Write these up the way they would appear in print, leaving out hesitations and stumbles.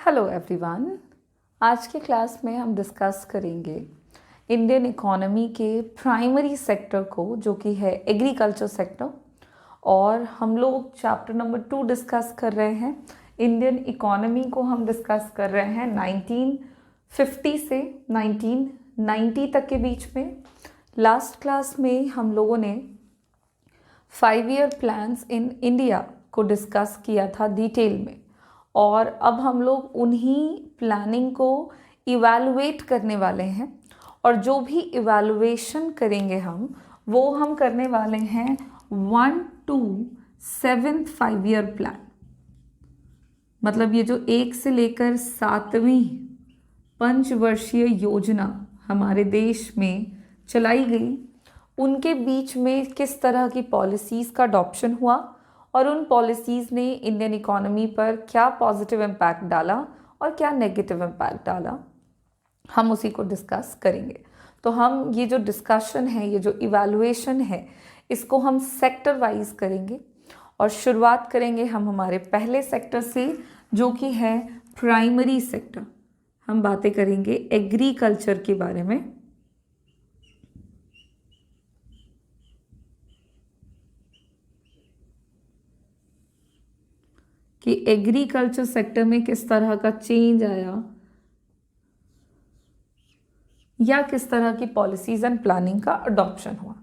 Hello everyone. आज के class में हम डिस्कस करेंगे इंडियन इकोनॉमी के प्राइमरी सेक्टर को, जो कि है एग्रीकल्चर सेक्टर। और हम लोग चैप्टर नंबर 2 डिस्कस कर रहे हैं। इंडियन इकोनॉमी को हम डिस्कस कर रहे हैं 1950 से 1990 तक के बीच में। लास्ट क्लास में हम लोगों ने 5 ईयर प्लान्स इन इंडिया को डिस्कस किया था डिटेल में, और अब हम लोग उन्हीं प्लानिंग को इवैल्यूएट करने वाले हैं। और जो भी इवैल्यूएशन करेंगे हम करने वाले हैं 1 to 7th 5 ईयर प्लान। मतलब ये जो 1 से लेकर 7वीं पंचवर्षीय योजना हमारे देश में चलाई गई, उनके बीच में किस तरह की पॉलिसीज़ का अडॉप्शन हुआ और उन पॉलिसीज़ ने इंडियन इकोनॉमी पर क्या पॉजिटिव इम्पैक्ट डाला और क्या नेगेटिव इम्पैक्ट डाला, हम उसी को डिस्कस करेंगे। तो हम ये जो डिस्कशन है, ये जो इवैल्यूएशन है, इसको हम सेक्टर वाइज करेंगे। और शुरुआत करेंगे हम हमारे पहले सेक्टर से, जो कि है प्राइमरी सेक्टर। हम बातें करेंगे एग्रीकल्चर के बारे में। कि एग्रीकल्चर सेक्टर में किस तरह का चेंज आया या किस तरह की पॉलिसीज़ एंड प्लानिंग का अडॉप्शन हुआ।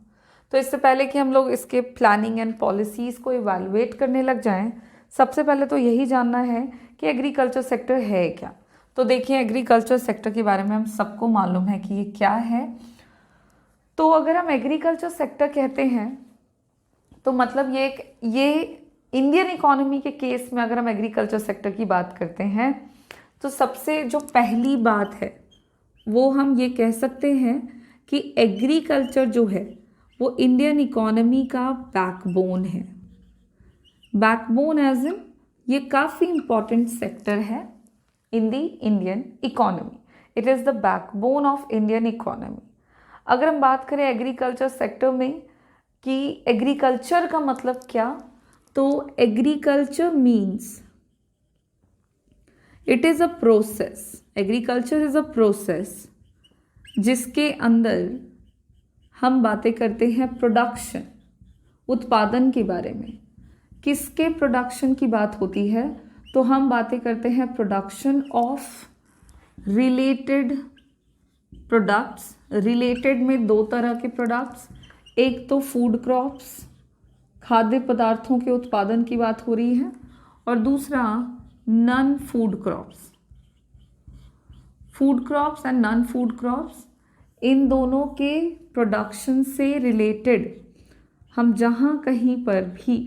तो इससे पहले कि हम लोग इसके प्लानिंग एंड पॉलिसीज़ को इवैल्यूएट करने लग जाएं, सबसे पहले तो यही जानना है कि एग्रीकल्चर सेक्टर है क्या। तो देखिए, एग्रीकल्चर सेक्टर के बारे में हम सबको मालूम है कि ये क्या है। तो अगर हम एग्रीकल्चर सेक्टर कहते हैं तो मतलब ये इंडियन इकोनॉमी के केस में अगर हम एग्रीकल्चर सेक्टर की बात करते हैं तो सबसे जो पहली बात है वो हम ये कह सकते हैं कि एग्रीकल्चर जो है वो इंडियन इकोनॉमी का बैकबोन है। बैकबोन एज इन ये काफ़ी इम्पॉर्टेंट सेक्टर है in the Indian economy. It is the backbone of Indian economy. अगर हम बात करें एग्रीकल्चर सेक्टर में कि एग्रीकल्चर का मतलब क्या, तो agriculture means it is a process. Agriculture is a process जिसके अंदर हम बातें करते हैं प्रोडक्शन, उत्पादन के बारे में। किसके प्रोडक्शन की बात होती है, तो हम बातें करते हैं production of related products. Related में 2 तरह के प्रोडक्ट्स, एक तो फूड क्रॉप्स, खाद्य पदार्थों के उत्पादन की बात हो रही है, और दूसरा non food crops. Food crops and non food crops, इन दोनों के प्रोडक्शन से रिलेटेड हम जहाँ कहीं पर भी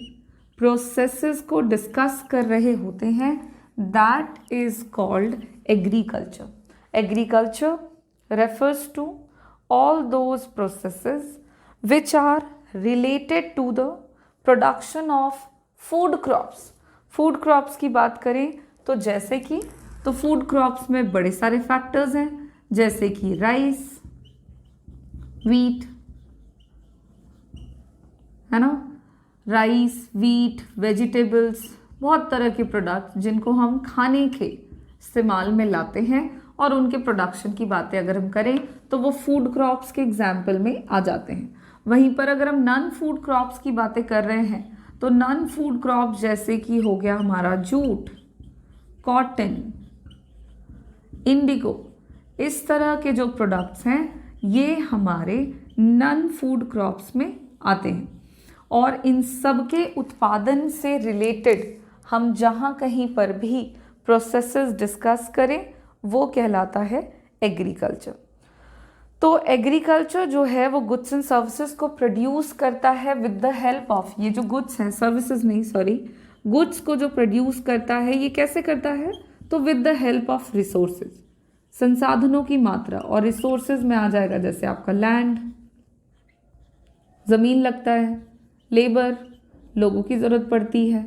प्रोसेसेस को डिस्कस कर रहे होते हैं, that is called agriculture. Agriculture refers to all those processes which are related to the production of food crops। Food crops की बात करें तो जैसे कि तो फूड क्रॉप्स में बड़े सारे फैक्टर्स हैं, जैसे कि राइस, वीट, है ना, राइस, वीट, वेजिटेबल्स, बहुत तरह के प्रोडक्ट्स जिनको हम खाने के इस्तेमाल में लाते हैं, और उनके प्रोडक्शन की बातें अगर हम करें तो वो फूड क्रॉप्स के एग्जाम्पल में आ जाते हैं। वहीं पर अगर हम नॉन फूड क्रॉप्स की बातें कर रहे हैं तो नॉन फूड क्रॉप्स जैसे कि हो गया हमारा जूट, कॉटन, इंडिगो, इस तरह के जो प्रोडक्ट्स हैं ये हमारे नॉन फूड क्रॉप्स में आते हैं। और इन सब के उत्पादन से रिलेटेड हम जहाँ कहीं पर भी प्रोसेसेस डिस्कस करें वो कहलाता है एग्रीकल्चर। तो एग्रीकल्चर जो है वो गुड्स एंड सर्विसेज को प्रोड्यूस करता है विद द हेल्प ऑफ, ये जो गुड्स हैं, सर्विसेज नहीं सॉरी, गुड्स को जो प्रोड्यूस करता है ये कैसे करता है, तो with the help of resources, संसाधनों की मात्रा। और रिसोर्सेज में आ जाएगा जैसे आपका लैंड, ज़मीन लगता है, लेबर, लोगों की ज़रूरत पड़ती है,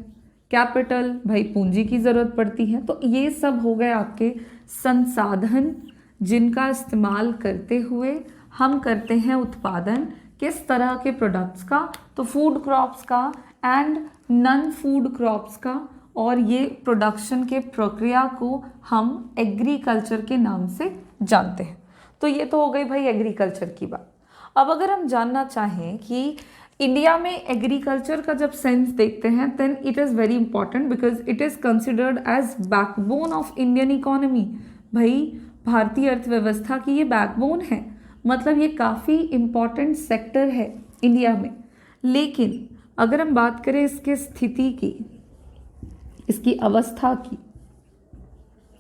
कैपिटल, भाई पूंजी की ज़रूरत पड़ती है। तो ये सब हो गए आपके संसाधन जिनका इस्तेमाल करते हुए हम करते हैं उत्पादन किस तरह के प्रोडक्ट्स का, तो फूड क्रॉप्स का एंड नॉन फूड क्रॉप्स का, और ये प्रोडक्शन के प्रक्रिया को हम एग्रीकल्चर के नाम से जानते हैं। तो ये तो हो गई भाई एग्रीकल्चर की बात। अब अगर हम जानना चाहें कि इंडिया में एग्रीकल्चर का जब सेंस देखते हैं then it is very important because it is considered as backbone of Indian economy. भाई भारतीय अर्थव्यवस्था की ये बैकबोन है, मतलब ये काफ़ी इम्पॉर्टेंट सेक्टर है इंडिया में। लेकिन अगर हम बात करें इसके स्थिति की, इसकी अवस्था की,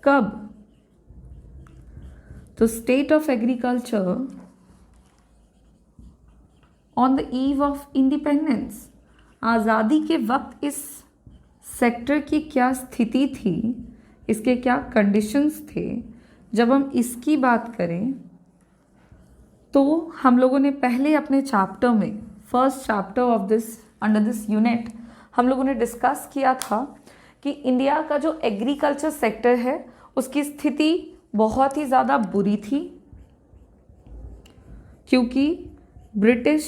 कब, तो state of agriculture on the eve of independence, आज़ादी के वक्त इस सेक्टर की क्या स्थिति थी, इसके क्या कंडीशंस थे, जब हम इसकी बात करें तो हम लोगों ने पहले अपने चैप्टर में, first chapter of this under this unit, हम लोगों ने डिस्कस किया था कि इंडिया का जो एग्रीकल्चर सेक्टर है उसकी स्थिति बहुत ही ज़्यादा बुरी थी, क्योंकि ब्रिटिश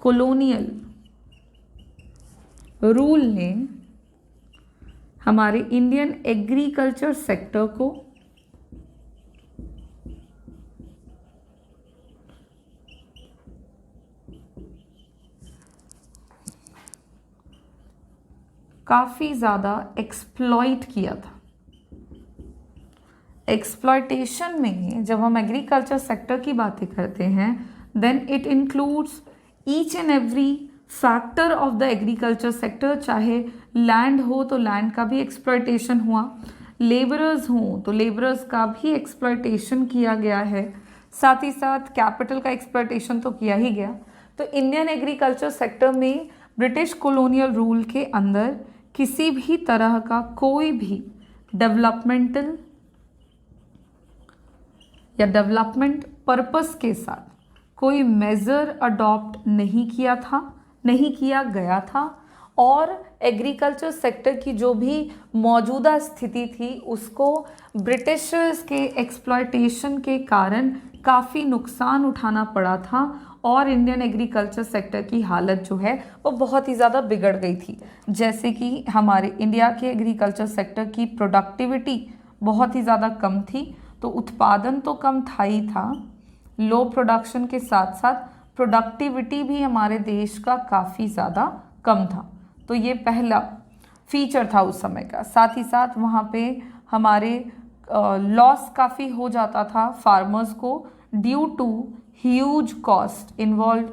कॉलोनियल रूल ने हमारे इंडियन एग्रीकल्चर सेक्टर को काफ़ी ज़्यादा एक्सप्लॉइट किया था। एक्सप्लॉयटेशन में जब हम एग्रीकल्चर सेक्टर की बातें करते हैं then it includes each and every factor of the agriculture sector. चाहे लैंड हो तो लैंड का भी एक्सप्लॉयटेशन हुआ, लेबरर्स हों तो लेबरर्स का भी एक्सप्लॉयटेशन किया गया है, साथ ही साथ कैपिटल का एक्सप्लॉयटेशन तो किया ही गया। तो इंडियन एग्रीकल्चर सेक्टर में ब्रिटिश कॉलोनियल रूल के अंदर किसी भी तरह का कोई भी डेवलपमेंटल या डेवलपमेंट पर्पस के साथ कोई मेजर अडॉप्ट नहीं किया गया था, और एग्रीकल्चर सेक्टर की जो भी मौजूदा स्थिति थी उसको ब्रिटिशर्स के एक्सप्लॉयटेशन के कारण काफ़ी नुकसान उठाना पड़ा था, और इंडियन एग्रीकल्चर सेक्टर की हालत जो है वो बहुत ही ज़्यादा बिगड़ गई थी। जैसे कि हमारे इंडिया के एग्रीकल्चर सेक्टर की प्रोडक्टिविटी बहुत ही ज़्यादा कम थी, तो उत्पादन तो कम था ही था, लो प्रोडक्शन के साथ साथ प्रोडक्टिविटी भी हमारे देश का काफ़ी ज़्यादा कम था। तो ये पहला फीचर था उस समय का। साथ ही साथ वहाँ पे हमारे लॉस काफ़ी हो जाता था फार्मर्स को due to huge cost involve,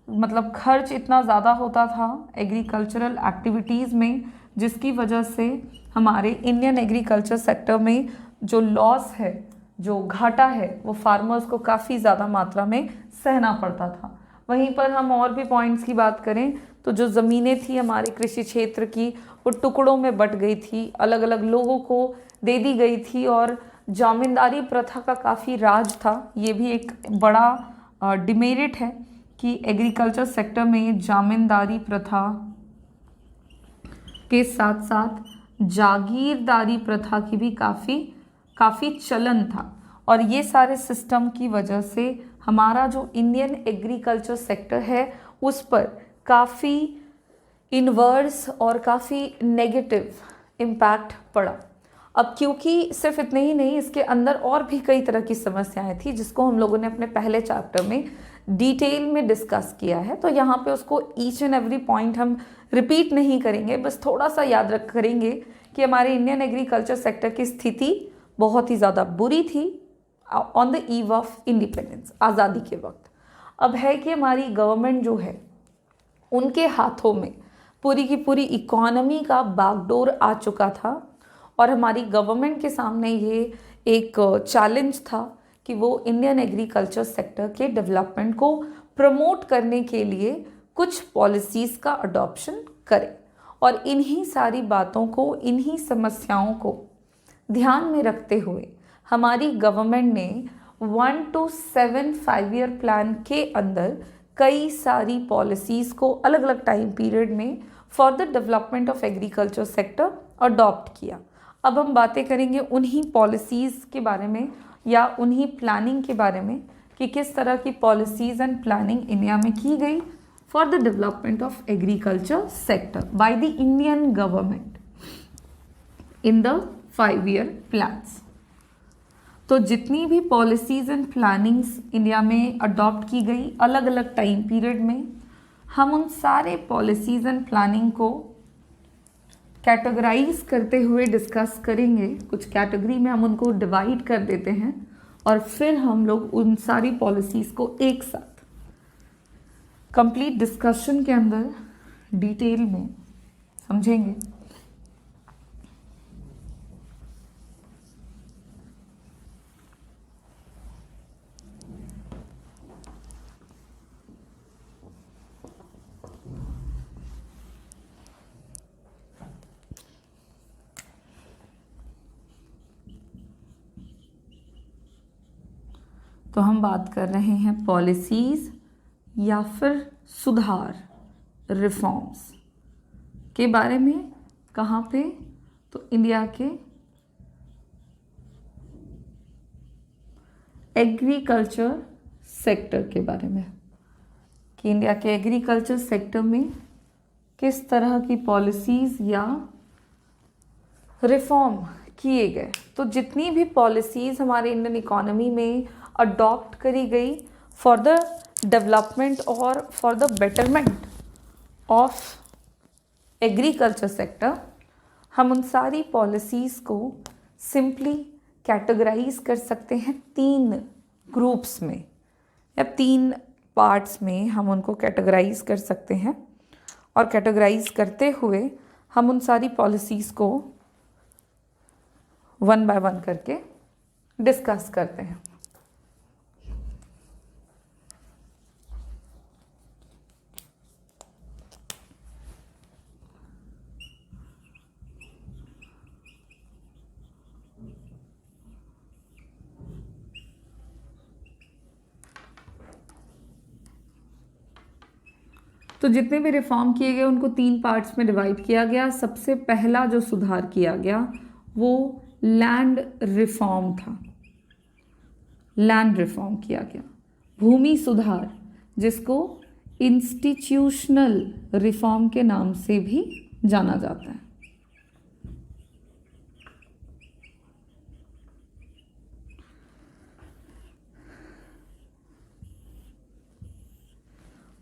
मतलब खर्च इतना ज़्यादा होता था एग्रीकल्चरल एक्टिविटीज़ में, जिसकी वजह से हमारे इंडियन एग्रीकल्चर सेक्टर में जो लॉस है, जो घाटा है, वो फार्मर्स को काफ़ी ज़्यादा मात्रा में सहना पड़ता था। वहीं पर हम और भी पॉइंट्स की बात करें तो जो ज़मीनें थी हमारे कृषि क्षेत्र की वो टुकड़ों में बट गई थी, अलग अलग लोगों को दे दी गई थी, और जामींदारी प्रथा का काफ़ी राज था। ये भी एक बड़ा डिमेरिट है कि एग्रीकल्चर सेक्टर में जामींदारी प्रथा के साथ साथ जागीरदारी प्रथा की भी काफ़ी चलन था, और ये सारे सिस्टम की वजह से हमारा जो इंडियन एग्रीकल्चर सेक्टर है उस पर काफ़ी इन्वर्स और काफ़ी नेगेटिव इम्पैक्ट पड़ा। अब क्योंकि सिर्फ इतने ही नहीं, इसके अंदर और भी कई तरह की समस्याएं थी जिसको हम लोगों ने अपने पहले चैप्टर में डिटेल में डिस्कस किया है, तो यहाँ पे उसको ईच एंड एवरी पॉइंट हम रिपीट नहीं करेंगे, बस थोड़ा सा याद रख करेंगे कि हमारे इंडियन एग्रीकल्चर सेक्टर की स्थिति बहुत ही ज़्यादा बुरी थी on the eve of independence, आज़ादी के वक्त। अब है कि हमारी गवर्नमेंट जो है उनके हाथों में पूरी की पूरी इकोनॉमी का बागडोर आ चुका था, और हमारी गवर्नमेंट के सामने ये एक चैलेंज था कि वो इंडियन एग्रीकल्चर सेक्टर के डेवलपमेंट को प्रमोट करने के लिए कुछ पॉलिसीज़ का अडॉप्शन करे। और इन्हीं सारी बातों को, इन्हीं समस्याओं को ध्यान में रखते हुए हमारी गवर्नमेंट ने 1 to 7 5-year प्लान के अंदर कई सारी पॉलिसीज़ को अलग अलग टाइम पीरियड में for the development of agriculture sector adopt किया। अब हम बातें करेंगे उन्हीं पॉलिसीज़ के बारे में या उन्हीं प्लानिंग के बारे में कि किस तरह की पॉलिसीज़ एंड प्लानिंग इंडिया में की गई for the development of agriculture sector by the Indian government in the 5-year plans. तो जितनी भी पॉलिसीज़ एंड प्लानिंग्स इंडिया में अडॉप्ट की गई अलग अलग टाइम पीरियड में, हम उन सारे पॉलिसीज़ एंड प्लानिंग को कैटेगराइज करते हुए डिस्कस करेंगे। कुछ कैटेगरी में हम उनको डिवाइड कर देते हैं और फिर हम लोग उन सारी पॉलिसीज़ को एक साथ कंप्लीट डिस्कशन के अंदर डिटेल में समझेंगे। तो हम बात कर रहे हैं पॉलिसीज़ या फिर सुधार, रिफॉर्म्स के बारे में। कहाँ पे? तो इंडिया के एग्रीकल्चर सेक्टर के बारे में, कि इंडिया के एग्रीकल्चर सेक्टर में किस तरह की पॉलिसीज़ या रिफॉर्म किए गए। तो जितनी भी पॉलिसीज़ हमारे इंडियन इकोनॉमी में अडॉप्ट करी गई फॉर द डेवलपमेंट और for the betterment of agriculture sector, हम उन सारी पॉलिसीज़ को सिंपली कैटेगराइज कर सकते हैं 3 ग्रुप्स में या 3 पार्ट्स में हम उनको कैटेगराइज कर सकते हैं। और कैटेगराइज करते हुए हम उन सारी पॉलिसीज़ को 1 बाय 1 करके डिस्कस करते हैं। तो जितने भी रिफॉर्म किए गए उनको 3 पार्ट्स में डिवाइड किया गया। सबसे पहला जो सुधार किया गया वो लैंड रिफॉर्म था। लैंड रिफॉर्म किया गया, भूमि सुधार, जिसको इंस्टीट्यूशनल रिफॉर्म के नाम से भी जाना जाता है।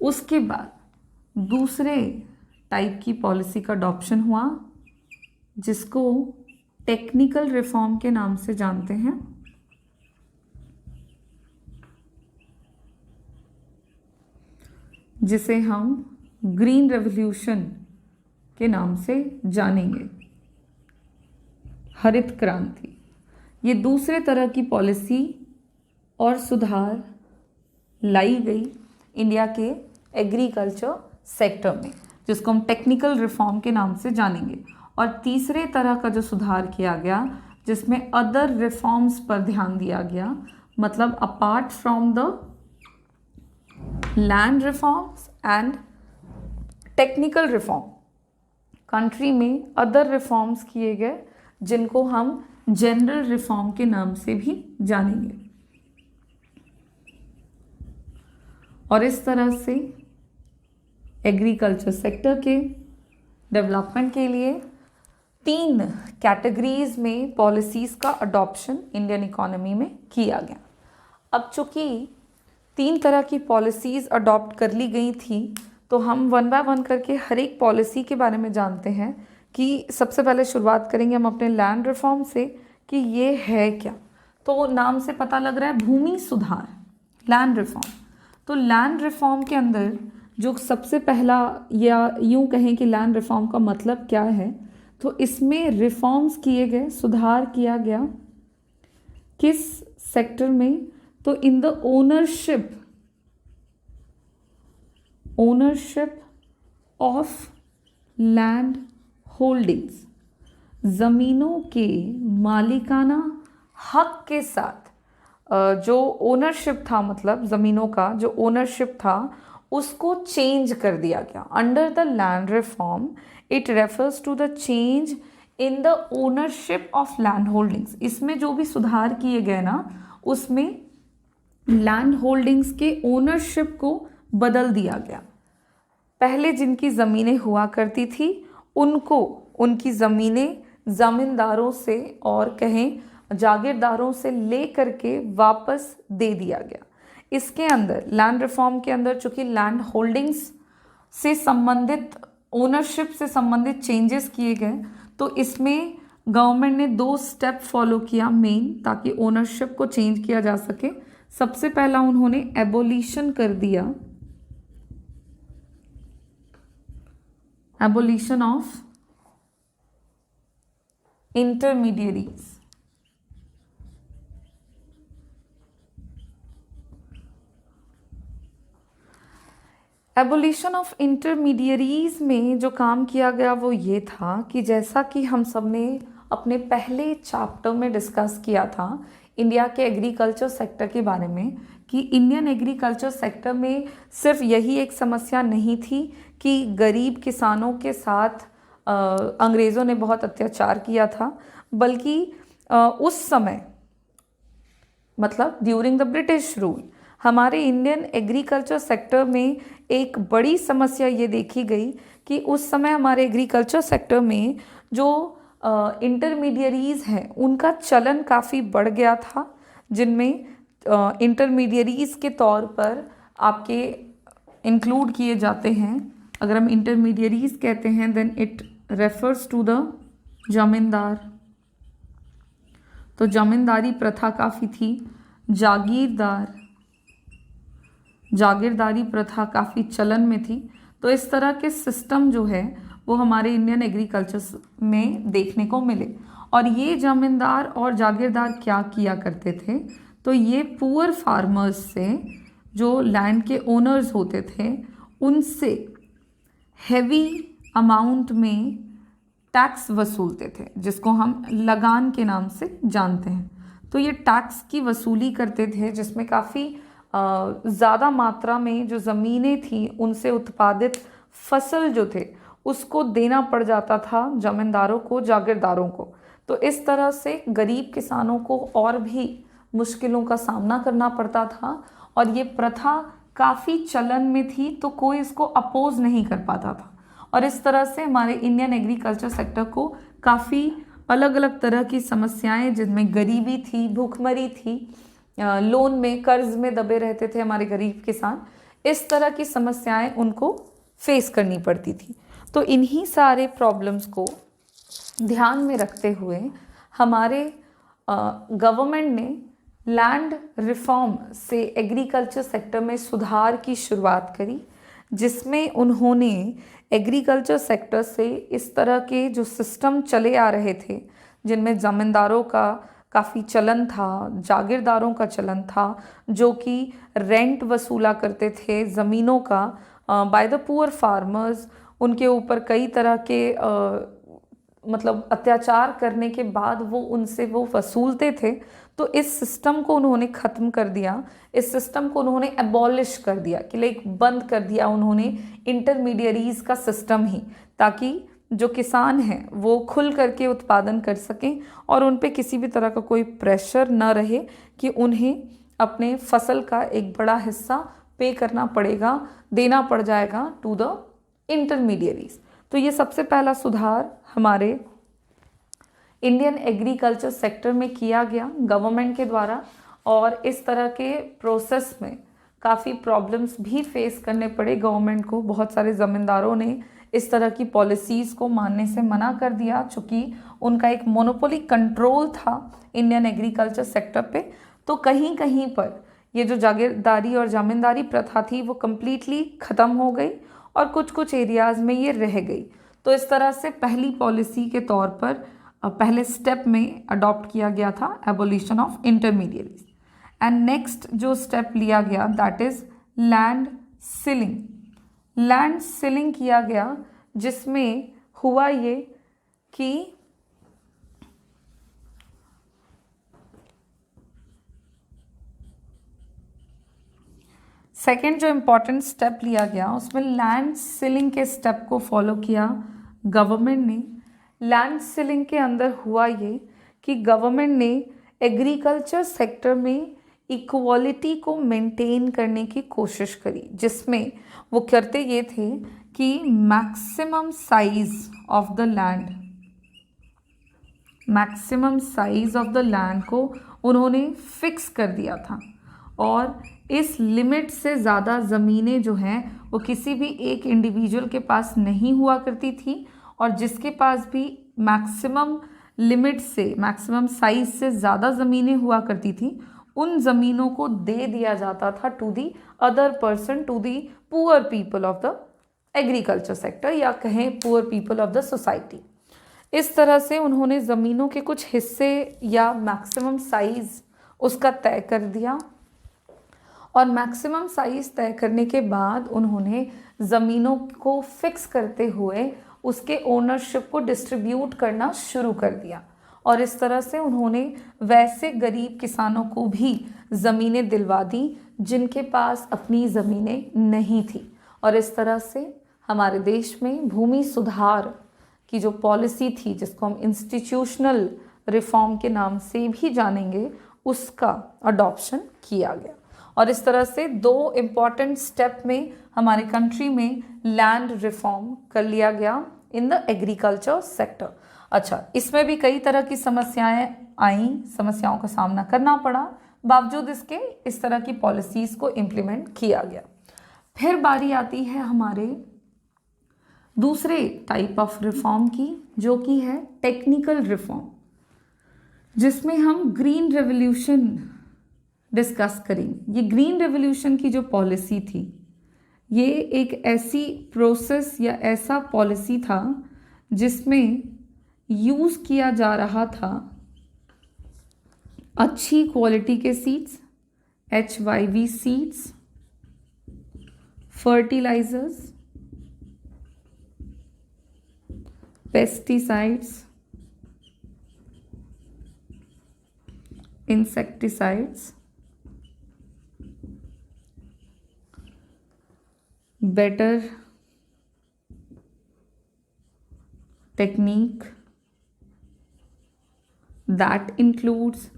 उसके बाद दूसरे टाइप की पॉलिसी का अडॉप्शन हुआ, जिसको टेक्निकल रिफॉर्म के नाम से जानते हैं। जिसे हम ग्रीन रेवोल्यूशन के नाम से जानेंगे, हरित क्रांति। ये दूसरे तरह की पॉलिसी और सुधार लाई गई इंडिया के एग्रीकल्चर सेक्टर में, जिसको हम टेक्निकल रिफॉर्म के नाम से जानेंगे। और तीसरे तरह का जो सुधार किया गया, जिसमें अदर रिफॉर्म्स पर ध्यान दिया गया, मतलब apart from the land reforms and technical reform, country में अदर रिफॉर्म्स किए गए, जिनको हम जनरल रिफॉर्म के नाम से भी जानेंगे। और इस तरह से एग्रीकल्चर सेक्टर के डेवलपमेंट के लिए 3 कैटेगरीज में पॉलिसीज़ का अडॉप्शन इंडियन इकोनॉमी में किया गया। अब चूँकि 3 तरह की पॉलिसीज़ अडॉप्ट कर ली गई थी, तो हम 1 बाय 1 करके हर एक पॉलिसी के बारे में जानते हैं। कि सबसे पहले शुरुआत करेंगे हम अपने लैंड रिफॉर्म से, कि ये है क्या। तो नाम से पता लग रहा है भूमि सुधार, लैंड रिफॉर्म। तो लैंड रिफॉर्म के अंदर जो सबसे पहला, या यूँ कहें कि लैंड रिफॉर्म का मतलब क्या है, तो इसमें रिफॉर्म्स किए गए, सुधार किया गया किस सेक्टर में, तो in the ownership of land holdings, ज़मीनों के मालिकाना हक के साथ जो ओनरशिप था, मतलब ज़मीनों का जो ओनरशिप था उसको चेंज कर दिया गया। Under the land reform it refers to the change in the ownership of land holdings. इसमें जो भी सुधार किए गए ना, उसमें लैंड होल्डिंग्स के ओनरशिप को बदल दिया गया। पहले जिनकी ज़मीनें हुआ करती थी उनको उनकी ज़मीनें ज़मींदारों से और कहें जागीरदारों से ले करके वापस दे दिया गया। इसके अंदर लैंड रिफॉर्म के अंदर चूँकि लैंड होल्डिंग्स से संबंधित, ओनरशिप से संबंधित चेंजेस किए गए, तो इसमें गवर्नमेंट ने 2 स्टेप फॉलो किया मेन, ताकि ओनरशिप को चेंज किया जा सके। सबसे पहला उन्होंने एबोलिशन कर दिया, abolition of intermediaries. Abolition of intermediaries में जो काम किया गया वो ये था कि जैसा कि हम सब ने अपने पहले चैप्टर में डिस्कस किया था इंडिया के एग्रीकल्चर सेक्टर के बारे में, कि इंडियन एग्रीकल्चर सेक्टर में सिर्फ यही एक समस्या नहीं थी कि गरीब किसानों के साथ अंग्रेज़ों ने बहुत अत्याचार किया था, बल्कि उस समय मतलब ड्यूरिंग द ब्रिटिश रूल हमारे इंडियन एग्रीकल्चर सेक्टर में एक बड़ी समस्या ये देखी गई कि उस समय हमारे एग्रीकल्चर सेक्टर में जो इंटरमीडियरीज हैं उनका चलन काफ़ी बढ़ गया था, जिनमें इंटरमीडियरीज के तौर पर आपके इंक्लूड किए जाते हैं। अगर हम इंटरमीडियरीज कहते हैं then it refers to the zamindar. तो जमींदारी प्रथा काफ़ी थी, जागीरदारी प्रथा काफ़ी चलन में थी। तो इस तरह के सिस्टम जो है वो हमारे इंडियन एग्रीकल्चर में देखने को मिले। और ये जमींदार और जागीरदार क्या किया करते थे, तो ये पुअर फार्मर्स से, जो लैंड के ओनर्स होते थे, उनसे हेवी अमाउंट में टैक्स वसूलते थे, जिसको हम लगान के नाम से जानते हैं। तो ये टैक्स की वसूली करते थे, जिसमें काफ़ी ज़्यादा मात्रा में जो ज़मीनें थी उनसे उत्पादित फसल जो थे उसको देना पड़ जाता था जमींदारों को, जागीरदारों को। तो इस तरह से गरीब किसानों को और भी मुश्किलों का सामना करना पड़ता था, और ये प्रथा काफ़ी चलन में थी, तो कोई इसको अपोज नहीं कर पाता था। और इस तरह से हमारे इंडियन एग्रीकल्चर सेक्टर को काफ़ी अलग अलग तरह की समस्याएं, जिनमें गरीबी थी, भूखमरी थी, लोन में, कर्ज में दबे रहते थे हमारे गरीब किसान, इस तरह की समस्याएं उनको फेस करनी पड़ती थी। तो इन्हीं सारे प्रॉब्लम्स को ध्यान में रखते हुए हमारे गवर्नमेंट ने लैंड रिफॉर्म से एग्रीकल्चर सेक्टर में सुधार की शुरुआत करी, जिसमें उन्होंने एग्रीकल्चर सेक्टर से इस तरह के जो सिस्टम चले आ रहे थे, जिनमें ज़मींदारों का काफ़ी चलन था, जागीरदारों का चलन था, जो कि रेंट वसूला करते थे ज़मीनों का बाय द पुअर फार्मर्स, उनके ऊपर कई तरह के मतलब अत्याचार करने के बाद वो उनसे वो वसूलते थे। तो इस सिस्टम को उन्होंने ख़त्म कर दिया, इस सिस्टम को उन्होंने एबॉलिश कर दिया, कि लाइक बंद कर दिया उन्होंने इंटरमीडियरीज का सिस्टम ही, ताकि जो किसान हैं वो खुल करके उत्पादन कर सकें और उन पे किसी भी तरह का कोई प्रेशर न रहे कि उन्हें अपने फसल का एक बड़ा हिस्सा पे करना पड़ेगा, देना पड़ जाएगा टू द इंटरमीडियरीज। तो ये सबसे पहला सुधार हमारे इंडियन एग्रीकल्चर सेक्टर में किया गया गवर्नमेंट के द्वारा, और इस तरह के प्रोसेस में काफ़ी प्रॉब्लम्स भी फेस करने पड़े गवर्नमेंट को। बहुत सारे ज़मींदारों ने इस तरह की पॉलिसीज़ को मानने से मना कर दिया, चूँकि उनका एक मोनोपोली कंट्रोल था इंडियन एग्रीकल्चर सेक्टर पे। तो कहीं कहीं पर ये जो जागीरदारी और ज़मींदारी प्रथा थी वो कम्प्लीटली ख़त्म हो गई, और कुछ कुछ एरियाज़ में ये रह गई। तो इस तरह से पहली पॉलिसी के तौर पर पहले स्टेप में अडॉप्ट किया गया था abolition of intermediaries. And next जो स्टेप लिया गया that is land ceiling. Land ceiling किया गया, जिसमें हुआ ये कि सेकेंड जो इम्पॉर्टेंट स्टेप लिया गया उसमें लैंड सीलिंग के स्टेप को फॉलो किया गवर्नमेंट ने। लैंड सीलिंग के अंदर हुआ ये कि गवर्नमेंट ने एग्रीकल्चर सेक्टर में इक्वालिटी को मेंटेन करने की कोशिश करी, जिसमें वो करते ये थे कि maximum size of the land को उन्होंने फिक्स कर दिया था, और इस लिमिट से ज़्यादा ज़मीनें जो हैं वो किसी भी एक इंडिविजुअल के पास नहीं हुआ करती थी, और जिसके पास भी मैक्सिमम साइज से ज़्यादा ज़मीनें हुआ करती थी उन ज़मीनों को दे दिया जाता था to the other person, to the poor people of the agriculture sector, या कहें poor people of the society. इस तरह से उन्होंने ज़मीनों के कुछ हिस्से या मैक्सिमम साइज़ उसका तय कर दिया, और मैक्सिमम साइज़ तय करने के बाद उन्होंने ज़मीनों को फिक्स करते हुए उसके ओनरशिप को डिस्ट्रीब्यूट करना शुरू कर दिया, और इस तरह से उन्होंने वैसे गरीब किसानों को भी ज़मीनें दिलवा दी जिनके पास अपनी ज़मीनें नहीं थी। और इस तरह से हमारे देश में भूमि सुधार की जो पॉलिसी थी, जिसको हम इंस्टीट्यूशनल रिफॉर्म के नाम से भी जानेंगे, उसका अडॉप्शन किया गया। और इस तरह से 2 इम्पॉर्टेंट स्टेप में हमारे कंट्री में लैंड रिफॉर्म कर लिया गया इन द एग्रीकल्चर सेक्टर। अच्छा, इसमें भी कई तरह की समस्याओं का सामना करना पड़ा, बावजूद इसके इस तरह की पॉलिसीज़ को इम्प्लीमेंट किया गया। फिर बारी आती है हमारे दूसरे टाइप ऑफ रिफॉर्म की, जो कि है टेक्निकल रिफॉर्म, जिसमें हम ग्रीन रेवोल्यूशन डिस्कस करेंगे। ये ग्रीन रेवोल्यूशन की जो पॉलिसी थी, ये एक ऐसी प्रोसेस या ऐसा पॉलिसी था जिसमें यूज़ किया जा रहा था अच्छी क्वालिटी के seeds, HYV seeds, fertilizers, pesticides, insecticides, better technique that includes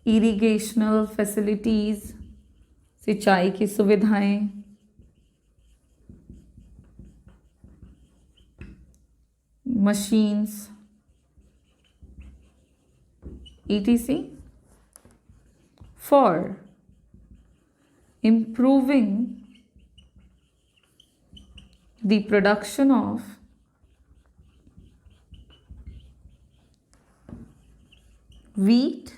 irrigational facilities, सिंचाई की सुविधाएं, machines, etc. for improving the production of wheat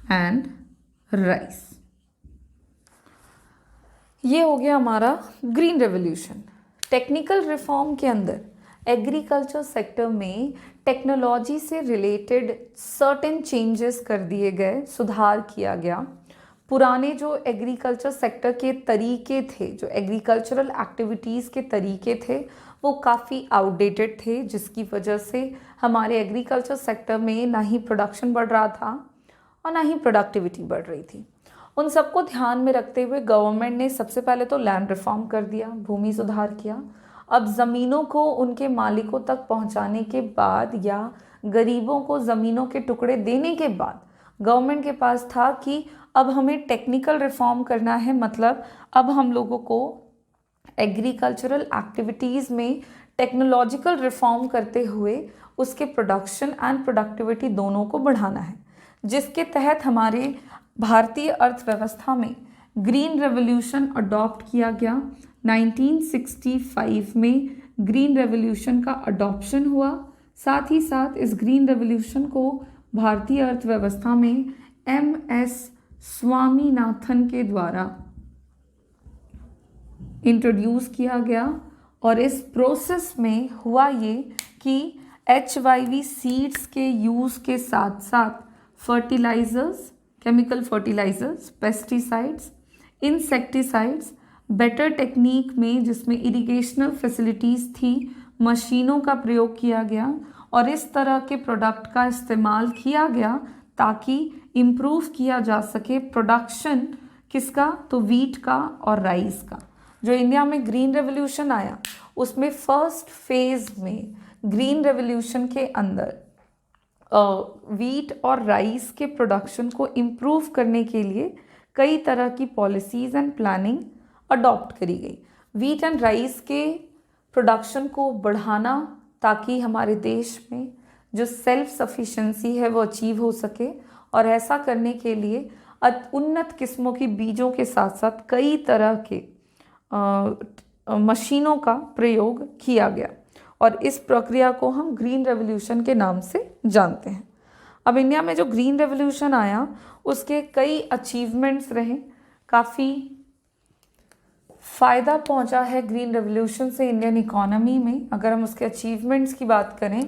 and rice। ये हो गया हमारा ग्रीन रेवोल्यूशन। टेक्निकल रिफॉर्म के अंदर एग्रीकल्चर सेक्टर में टेक्नोलॉजी से रिलेटेड सर्टेन चेंजेस कर दिए गए, सुधार किया गया। पुराने जो एग्रीकल्चर सेक्टर के तरीके थे, जो एग्रीकल्चरल एक्टिविटीज़ के तरीके थे, वो काफ़ी आउटडेटेड थे, जिसकी वजह से हमारे एग्रीकल्चर सेक्टर में ना ही प्रोडक्शन बढ़ रहा था और ना ही प्रोडक्टिविटी बढ़ रही थी। उन सबको ध्यान में रखते हुए गवर्नमेंट ने सबसे पहले तो लैंड रिफॉर्म कर दिया, भूमि सुधार किया। अब ज़मीनों को उनके मालिकों तक पहुंचाने के बाद या गरीबों को ज़मीनों के टुकड़े देने के बाद गवर्नमेंट के पास था कि अब हमें टेक्निकल रिफॉर्म करना है, मतलब अब हम लोगों को एग्रीकल्चरल एक्टिविटीज़ में टेक्नोलॉजिकल रिफॉर्म करते हुए उसके प्रोडक्शन एंड प्रोडक्टिविटी दोनों को बढ़ाना है, जिसके तहत हमारे भारतीय अर्थव्यवस्था में ग्रीन रेवोल्यूशन अडॉप्ट किया गया। 1965 में ग्रीन रेवोल्यूशन का अडॉप्शन हुआ। साथ ही साथ इस ग्रीन रेवोल्यूशन को भारतीय अर्थव्यवस्था में MS स्वामीनाथन के द्वारा इंट्रोड्यूस किया गया। और इस प्रोसेस में हुआ ये कि HYV सीड्स के यूज़ के साथ साथ fertilizers, chemical fertilizers, pesticides, insecticides, better technique में जिसमें इरिगेशनल फैसिलिटीज़ थी, मशीनों का प्रयोग किया गया और इस तरह के प्रोडक्ट का इस्तेमाल किया गया ताकि इम्प्रूव किया जा सके प्रोडक्शन किसका, तो वीट का और राइस का। जो इंडिया में ग्रीन रेवोल्यूशन आया उसमें फर्स्ट फेज़ में ग्रीन रेवोल्यूशन के अंदर वीट और राइस के प्रोडक्शन को इम्प्रूव करने के लिए कई तरह की पॉलिसीज़ एंड प्लानिंग अडॉप्ट करी गई। वीट एंड राइस के प्रोडक्शन को बढ़ाना ताकि हमारे देश में जो सेल्फ सफिशेंसी है वो अचीव हो सके, और ऐसा करने के लिए उन्नत किस्मों की बीजों के साथ साथ कई तरह के मशीनों का प्रयोग किया गया, और इस प्रक्रिया को हम ग्रीन रेवोल्यूशन के नाम से जानते हैं। अब इंडिया में जो ग्रीन रेवोल्यूशन आया उसके कई अचीवमेंट्स रहे, काफ़ी फ़ायदा पहुंचा है ग्रीन रेवोल्यूशन से इंडियन इकोनॉमी में। अगर हम उसके अचीवमेंट्स की बात करें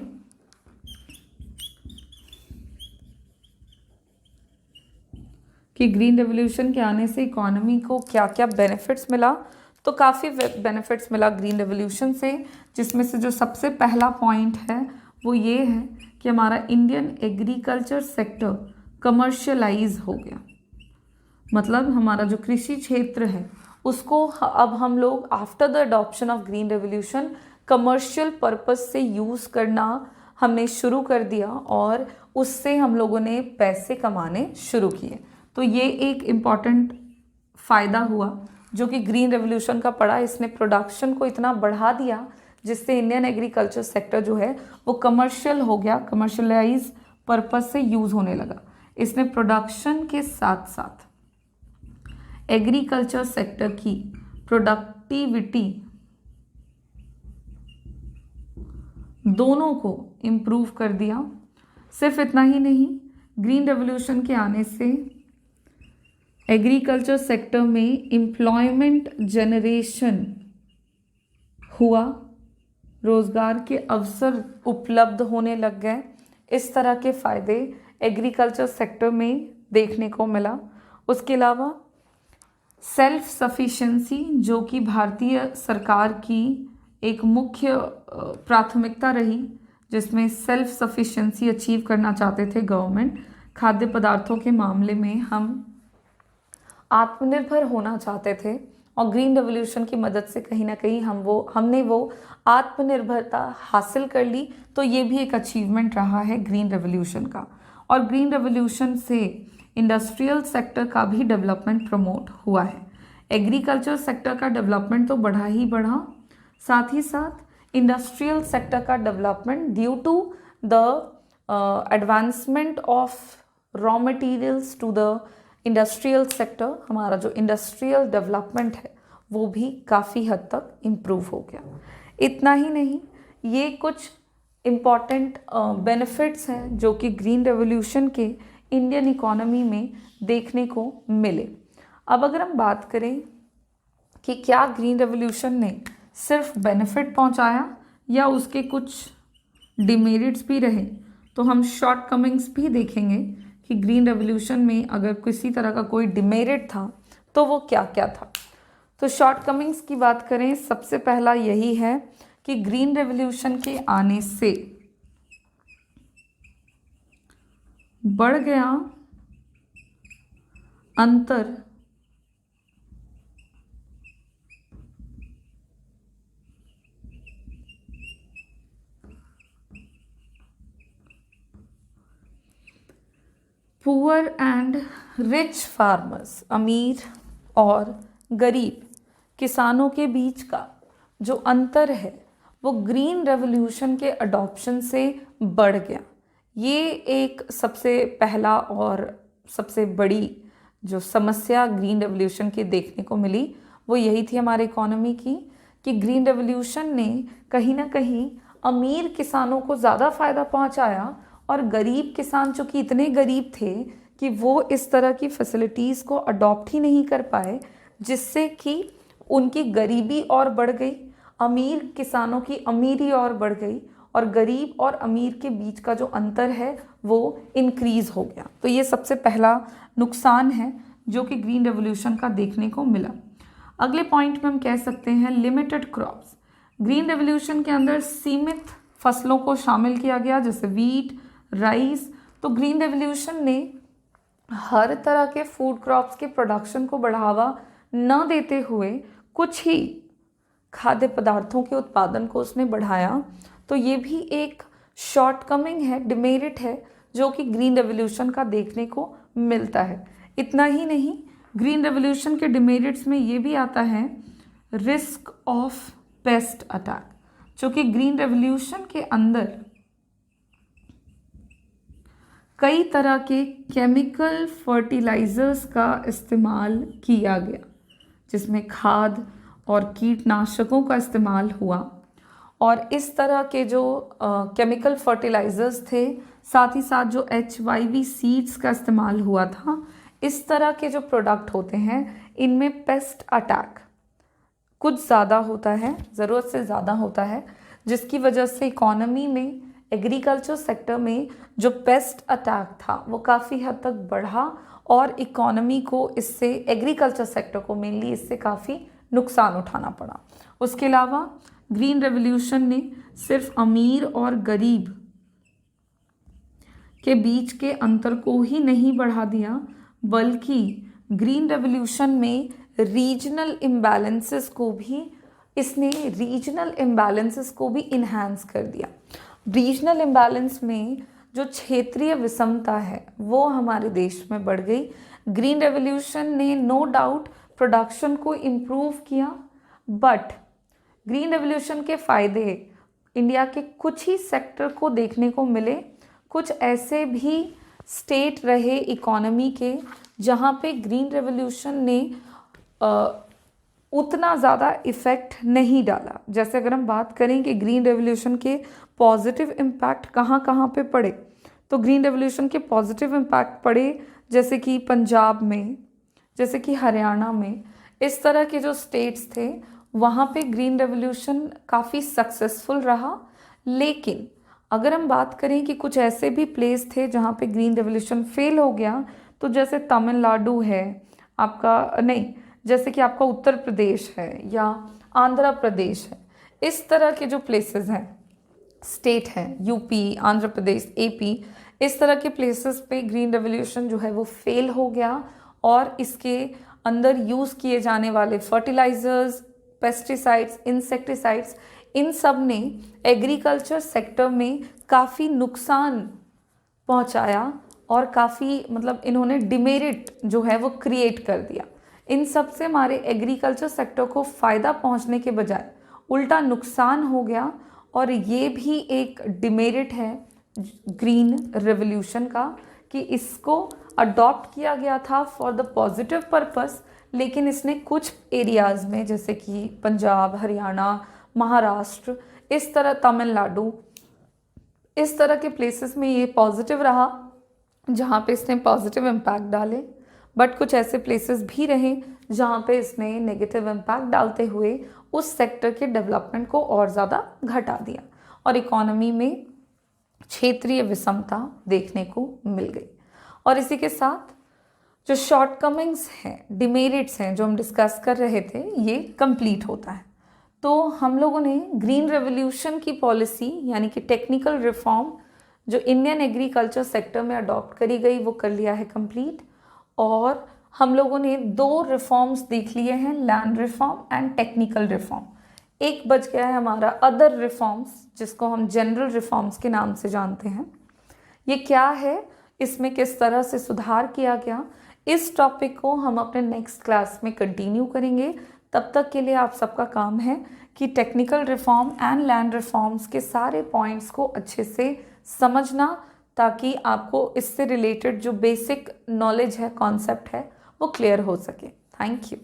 कि ग्रीन रेवोल्यूशन के आने से इकोनॉमी को क्या क्या बेनिफिट्स मिला, तो काफ़ी बेनिफिट्स मिला ग्रीन रेवोल्यूशन से, जिसमें से जो सबसे पहला पॉइंट है वो ये है कि हमारा इंडियन एग्रीकल्चर सेक्टर कमर्शियलाइज हो गया। मतलब हमारा जो कृषि क्षेत्र है उसको अब हम लोग after the adoption of green revolution commercial purpose से यूज़ करना हमने शुरू कर दिया, और उससे हम लोगों ने पैसे कमाने शुरू किए। तो ये एक इम्पॉर्टेंट फ़ायदा हुआ जो कि ग्रीन रेवोल्यूशन का पड़ा। इसने प्रोडक्शन को इतना बढ़ा दिया जिससे इंडियन एग्रीकल्चर सेक्टर जो है वो कमर्शियल हो गया, कमर्शियलाइज पर्पस से यूज़ होने लगा। इसने प्रोडक्शन के साथ साथ एग्रीकल्चर सेक्टर की प्रोडक्टिविटी दोनों को इम्प्रूव कर दिया। सिर्फ इतना ही नहीं, ग्रीन रेवोल्यूशन के आने से एग्रीकल्चर सेक्टर में एम्प्लॉयमेंट जनरेशन हुआ, रोज़गार के अवसर उपलब्ध होने लग गए। इस तरह के फ़ायदे एग्रीकल्चर सेक्टर में देखने को मिला। उसके अलावा सेल्फ सफिशिएंसी, जो कि भारतीय सरकार की एक मुख्य प्राथमिकता रही, जिसमें सेल्फ सफिशिएंसी अचीव करना चाहते थे गवर्नमेंट। खाद्य पदार्थों के मामले में हम आत्मनिर्भर होना चाहते थे, और ग्रीन रेवोल्यूशन की मदद से कहीं ना कहीं हमने वो आत्मनिर्भरता हासिल कर ली। तो ये भी एक अचीवमेंट रहा है ग्रीन रेवोल्यूशन का। और ग्रीन रेवोल्यूशन से इंडस्ट्रियल सेक्टर का भी डेवलपमेंट प्रमोट हुआ है। एग्रीकल्चर सेक्टर का डेवलपमेंट तो बढ़ा ही बढ़ा, साथ ही साथ इंडस्ट्रियल सेक्टर का development due to the advancement of raw materials to the industrial sector, हमारा जो इंडस्ट्रियल डेवलपमेंट है वो भी काफ़ी हद तक इम्प्रूव हो गया। इतना ही नहीं, ये कुछ इम्पॉर्टेंट बेनिफिट्स हैं जो कि ग्रीन रेवोल्यूशन के इंडियन इकोनॉमी में देखने को मिले। अब अगर हम बात करें कि क्या ग्रीन रेवोल्यूशन ने सिर्फ बेनिफिट पहुंचाया या उसके कुछ डिमेरिट्स भी रहे, तो हम शॉर्ट कमिंग्स भी देखेंगे कि ग्रीन रेवोल्यूशन में अगर किसी तरह का कोई डिमेरिट था तो वो क्या क्या था। तो शॉर्ट कमिंग्स की बात करें, सबसे पहला यही है कि ग्रीन रेवोल्यूशन के आने से बढ़ गया अंतर पुअर एंड रिच फार्मर्स, अमीर और गरीब किसानों के बीच का जो अंतर है वो ग्रीन रेवोल्यूशन के अडॉप्शन से बढ़ गया। ये एक सबसे पहला और सबसे बड़ी जो समस्या ग्रीन रेवोल्यूशन की देखने को मिली वो यही थी हमारे इकोनॉमी की, कि ग्रीन रेवोल्यूशन ने कहीं ना कहीं अमीर किसानों को ज़्यादा फ़ायदा पहुंचाया, और गरीब किसान जो कि इतने गरीब थे कि वो इस तरह की फैसिलिटीज़ को अडॉप्ट ही नहीं कर पाए, जिससे कि उनकी गरीबी और बढ़ गई, अमीर किसानों की अमीरी और बढ़ गई, और गरीब और अमीर के बीच का जो अंतर है वो इंक्रीज़ हो गया। तो ये सबसे पहला नुकसान है जो कि ग्रीन रेवोल्यूशन का देखने को मिला। अगले पॉइंट में हम कह सकते हैं लिमिटेड क्रॉप्स। ग्रीन रेवोल्यूशन के अंदर सीमित फसलों को शामिल किया गया, जैसे वीट, राइस। तो ग्रीन रेवोल्यूशन ने हर तरह के फूड क्रॉप्स के प्रोडक्शन को बढ़ावा न देते हुए कुछ ही खाद्य पदार्थों के उत्पादन को उसने बढ़ाया। तो ये भी एक शॉर्टकमिंग है, डिमेरिट है जो कि ग्रीन रेवोल्यूशन का देखने को मिलता है। इतना ही नहीं, ग्रीन रेवोल्यूशन के डिमेरिट्स में ये भी आता है रिस्क ऑफ पेस्ट अटैक, जो कि ग्रीन रेवोल्यूशन के अंदर कई तरह के केमिकल फर्टिलाइजर्स का इस्तेमाल किया गया, जिसमें खाद और कीटनाशकों का इस्तेमाल हुआ। और इस तरह के जो केमिकल फर्टिलाइजर्स थे, साथ ही साथ जो HYV सीड्स का इस्तेमाल हुआ था, इस तरह के जो प्रोडक्ट होते हैं इनमें पेस्ट अटैक कुछ ज़्यादा होता है, ज़रूरत से ज़्यादा होता है, जिसकी वजह से इकोनॉमी में, एग्रीकल्चर सेक्टर में जो पेस्ट अटैक था वो काफ़ी हद तक बढ़ा और इकोनॉमी को इससे, एग्रीकल्चर सेक्टर को मेनली इससे काफ़ी नुकसान उठाना पड़ा। उसके अलावा ग्रीन रेवोल्यूशन ने सिर्फ अमीर और गरीब के बीच के अंतर को ही नहीं बढ़ा दिया, बल्कि ग्रीन रेवोल्यूशन में रीजनल इम्बैलेंसेस को भी, इसने रीजनल इम्बैलेंसेस को भी इन्हांस कर दिया। रीजनल इम्बैलेंस में जो क्षेत्रीय विषमता है वो हमारे देश में बढ़ गई। ग्रीन रेवोल्यूशन ने नो डाउट प्रोडक्शन को इम्प्रूव किया, बट ग्रीन रेवोल्यूशन के फ़ायदे इंडिया के कुछ ही सेक्टर को देखने को मिले। कुछ ऐसे भी स्टेट रहे इकोनॉमी के जहाँ पे ग्रीन रेवोल्यूशन ने उतना ज़्यादा इफ़ेक्ट नहीं डाला। जैसे अगर हम बात करें कि ग्रीन रेवोल्यूशन के पॉजिटिव इम्पैक्ट कहाँ कहाँ पे पड़े, तो ग्रीन रेवोल्यूशन के पॉजिटिव इम्पैक्ट पड़े जैसे कि पंजाब में, जैसे कि हरियाणा में, इस तरह के जो स्टेट्स थे वहाँ पे ग्रीन रेवोल्यूशन काफ़ी सक्सेसफुल रहा। लेकिन अगर हम बात करें कि कुछ ऐसे भी प्लेस थे जहाँ पे ग्रीन रेवोल्यूशन फेल हो गया, तो जैसे तमिलनाडु है आपका, नहीं, जैसे कि आपका उत्तर प्रदेश है या आंध्र प्रदेश है, इस तरह के जो प्लेसेस हैं, स्टेट हैं, यूपी, आंध्र प्रदेश, AP, इस तरह के प्लेसेस पे ग्रीन रेवोल्यूशन जो है वो फेल हो गया और इसके अंदर यूज़ किए जाने वाले फर्टिलाइजर्स, पेस्टिसाइड्स, इंसेक्टिसाइड्स, इन सब ने एग्रीकल्चर सेक्टर में काफ़ी नुकसान पहुंचाया और काफ़ी, मतलब इन्होंने डिमेरिट जो है वो क्रिएट कर दिया। इन सब से हमारे एग्रीकल्चर सेक्टर को फ़ायदा पहुंचने के बजाय उल्टा नुकसान हो गया, और ये भी एक डिमेरिट है ग्रीन रेवोल्यूशन का कि इसको अडॉप्ट किया गया था फॉर द पॉजिटिव पर्पस, लेकिन इसने कुछ एरियाज़ में जैसे कि पंजाब, हरियाणा, महाराष्ट्र, इस तरह तमिलनाडु, इस तरह के प्लेसेस में ये पॉजिटिव रहा जहाँ पे इसने पॉजिटिव इम्पैक्ट डाले, बट कुछ ऐसे प्लेसेस भी रहे जहाँ पे इसने नेगेटिव इम्पैक्ट डालते हुए उस सेक्टर के डेवलपमेंट को और ज़्यादा घटा दिया और इकोनॉमी में क्षेत्रीय विषमता देखने को मिल गई। और इसी के साथ जो शॉर्टकमिंग्स हैं, डिमेरिट्स हैं जो हम डिस्कस कर रहे थे, ये कंप्लीट होता है। तो हम लोगों ने ग्रीन रेवोल्यूशन की पॉलिसी यानी कि टेक्निकल रिफॉर्म जो इंडियन एग्रीकल्चर सेक्टर में अडॉप्ट करी गई वो कर लिया है कंप्लीट, और हम लोगों ने 2 रिफॉर्म्स देख लिए हैं, land reform and technical reform. एक बच गया है हमारा अदर रिफॉर्म्स, जिसको हम जनरल रिफॉर्म्स के नाम से जानते हैं। ये क्या है, इसमें किस तरह से सुधार किया गया, इस टॉपिक को हम अपने नेक्स्ट क्लास में कंटिन्यू करेंगे। तब तक के लिए आप सबका काम है कि technical reform and land reforms के सारे पॉइंट्स को अच्छे से समझना, ताकि आपको इससे रिलेटेड जो बेसिक नॉलेज है, कॉन्सेप्ट है, वो क्लियर हो सके। Thank you.